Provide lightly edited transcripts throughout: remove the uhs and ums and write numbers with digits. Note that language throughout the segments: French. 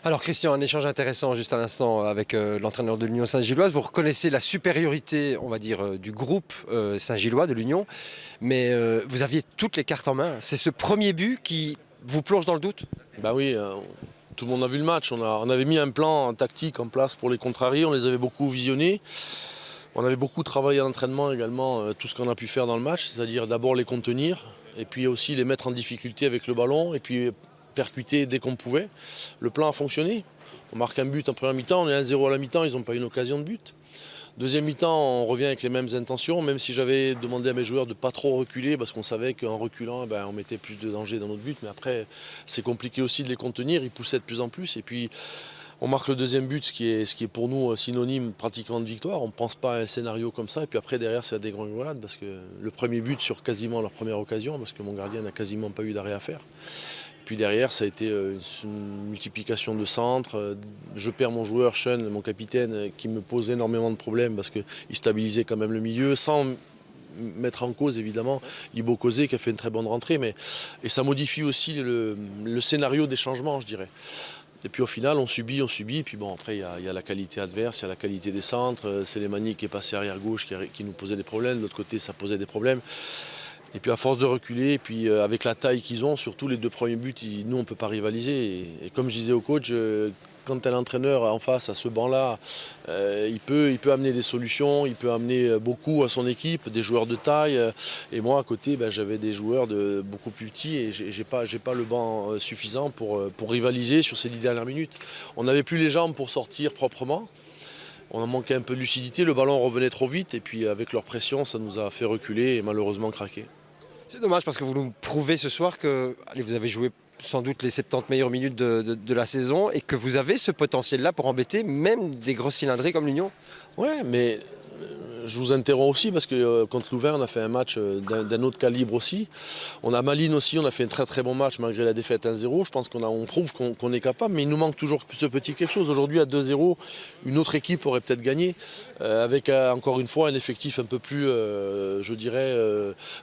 Alors Christian, un échange intéressant juste à l'instant avec l'entraîneur de l'Union Saint-Gilloise. Vous reconnaissez la supériorité, on va dire, du groupe Saint-Gillois de l'Union, mais vous aviez toutes les cartes en main. C'est ce premier but qui vous plonge dans le doute? Bah oui, tout le monde a vu le match. On avait mis un plan tactique en place pour les contrarier. On les avait beaucoup visionnés. On avait beaucoup travaillé à l'entraînement également, tout ce qu'on a pu faire dans le match, c'est-à-dire d'abord les contenir et puis aussi les mettre en difficulté avec le ballon et puis percuter dès qu'on pouvait. Le plan a fonctionné. On marque un but en première mi-temps, on est 1-0 à la mi-temps, ils n'ont pas eu une occasion de but. Deuxième mi-temps, on revient avec les mêmes intentions, même si j'avais demandé à mes joueurs de ne pas trop reculer, parce qu'on savait qu'en reculant, on mettait plus de danger dans notre but. Mais après, c'est compliqué aussi de les contenir, ils poussaient de plus en plus. Et puis, on marque le deuxième but, ce qui est pour nous synonyme pratiquement de victoire. On ne pense pas à un scénario comme ça. Et puis après, derrière, c'est la dégringolade, parce que le premier but sur quasiment leur première occasion, parce que mon gardien n'a quasiment pas eu d'arrêt à faire. Puis derrière, ça a été une multiplication de centres. Je perds mon joueur, Sean, mon capitaine, qui me pose énormément de problèmes parce qu'il stabilisait quand même le milieu, sans mettre en cause évidemment Ibo Kosé qui a fait une très bonne rentrée. Et ça modifie aussi le scénario des changements, je dirais. Et puis au final, on subit. Et puis bon, après, il y a la qualité adverse, il y a la qualité des centres. C'est Slimani qui est passé arrière-gauche qui nous posait des problèmes. De l'autre côté, ça posait des problèmes. Et puis à force de reculer, et puis avec la taille qu'ils ont, surtout les deux premiers buts, nous on ne peut pas rivaliser. Et comme je disais au coach, quand tu as l'entraîneur en face à ce banc-là, il peut amener des solutions, il peut amener beaucoup à son équipe, des joueurs de taille. Et moi à côté, j'avais des joueurs beaucoup plus petits et j'ai pas le banc suffisant pour rivaliser sur ces 10 dernières minutes. On n'avait plus les jambes pour sortir proprement. On en manquait un peu de lucidité, le ballon revenait trop vite et puis avec leur pression, ça nous a fait reculer et malheureusement craquer. C'est dommage parce que vous nous prouvez ce soir que vous avez joué sans doute les 70 meilleures minutes de la saison et que vous avez ce potentiel-là pour embêter même des grosses cylindrées comme l'Union. Ouais, mais je vous interromps aussi parce que contre Louvain, on a fait un match d'un autre calibre aussi. On a Malines aussi, on a fait un très très bon match malgré la défaite 1-0. Je pense qu'on prouve qu'on est capable, mais il nous manque toujours ce petit quelque chose. Aujourd'hui, à 2-0, une autre équipe aurait peut-être gagné, avec encore une fois un effectif un peu plus, je dirais,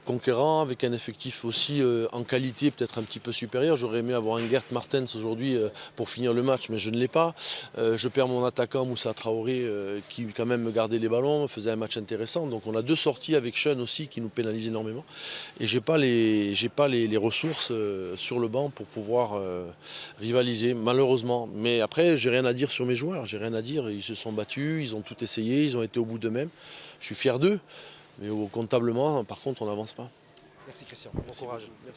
conquérant, avec un effectif aussi en qualité peut-être un petit peu supérieur. J'aurais aimé avoir un Gert Martens aujourd'hui pour finir le match, mais je ne l'ai pas. Je perds mon attaquant Moussa Traoré qui quand même me gardait les ballons, faisait un match intéressant. Donc on a deux sorties avec Sean aussi qui nous pénalisent énormément. Et j'ai pas les ressources sur le banc pour pouvoir rivaliser, malheureusement. Mais après, j'ai rien à dire sur mes joueurs. J'ai rien à dire. Ils se sont battus, ils ont tout essayé, ils ont été au bout d'eux-mêmes. Je suis fier d'eux. Mais comptablement, par contre, on n'avance pas. Merci Christian, bon courage.